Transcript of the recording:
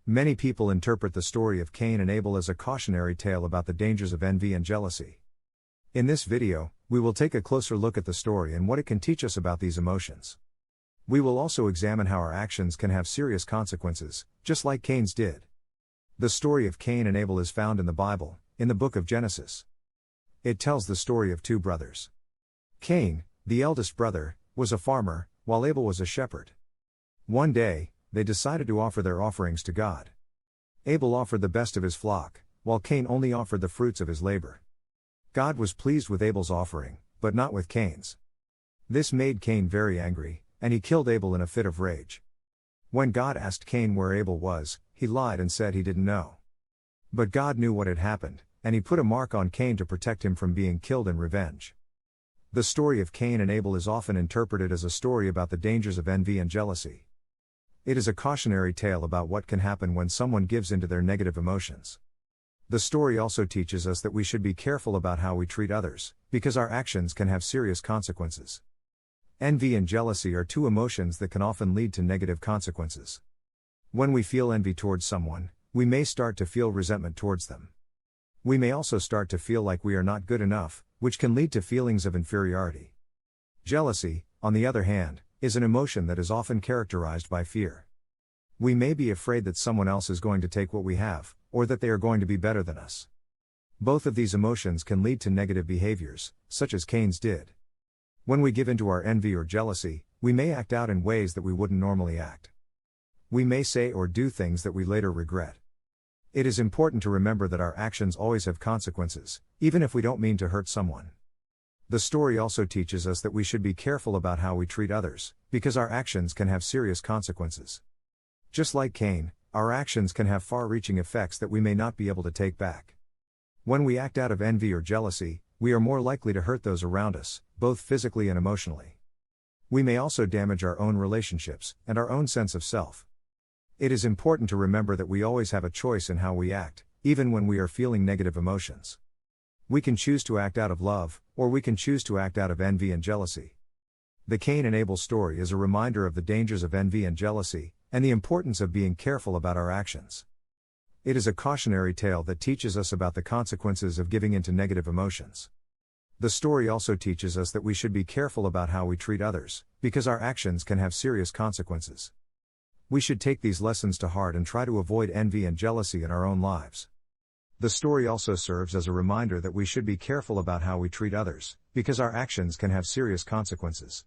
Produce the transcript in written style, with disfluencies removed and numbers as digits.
Many people interpret the story of Cain and Abel as a cautionary tale about the dangers of envy and jealousy. In this video, we will take a closer look at the story and what it can teach us about these emotions. We will also examine how our actions can have serious consequences, just like Cain's did. The story of Cain and Abel is found in the Bible, in the book of Genesis. It tells the story of two brothers. Cain, the eldest brother, was a farmer, while Abel was a shepherd. One day, they decided to offer their offerings to God. Abel offered the best of his flock, while Cain only offered the fruits of his labor. God was pleased with Abel's offering, but not with Cain's. This made Cain very angry, and he killed Abel in a fit of rage. When God asked Cain where Abel was, he lied and said he didn't know. But God knew what had happened, and he put a mark on Cain to protect him from being killed in revenge. The story of Cain and Abel is often interpreted as a story about the dangers of envy and jealousy. It is a cautionary tale about what can happen when someone gives in to their negative emotions. The story also teaches us that we should be careful about how we treat others, because our actions can have serious consequences. Envy and jealousy are two emotions that can often lead to negative consequences. When we feel envy towards someone, we may start to feel resentment towards them. We may also start to feel like we are not good enough, which can lead to feelings of inferiority. Jealousy, on the other hand, is an emotion that is often characterized by fear. We may be afraid that someone else is going to take what we have, or that they are going to be better than us. Both of these emotions can lead to negative behaviors, such as Cain's did. When we give in to our envy or jealousy, we may act out in ways that we wouldn't normally act. We may say or do things that we later regret. It is important to remember that our actions always have consequences, even if we don't mean to hurt someone. The story also teaches us that we should be careful about how we treat others, because our actions can have serious consequences. Just like Cain, our actions can have far-reaching effects that we may not be able to take back. When we act out of envy or jealousy, we are more likely to hurt those around us, both physically and emotionally. We may also damage our own relationships, and our own sense of self. It is important to remember that we always have a choice in how we act, even when we are feeling negative emotions. We can choose to act out of love, or we can choose to act out of envy and jealousy. The Cain and Abel story is a reminder of the dangers of envy and jealousy, and the importance of being careful about our actions. It is a cautionary tale that teaches us about the consequences of giving in to negative emotions. The story also teaches us that we should be careful about how we treat others, because our actions can have serious consequences. We should take these lessons to heart and try to avoid envy and jealousy in our own lives. The story also serves as a reminder that we should be careful about how we treat others, because our actions can have serious consequences.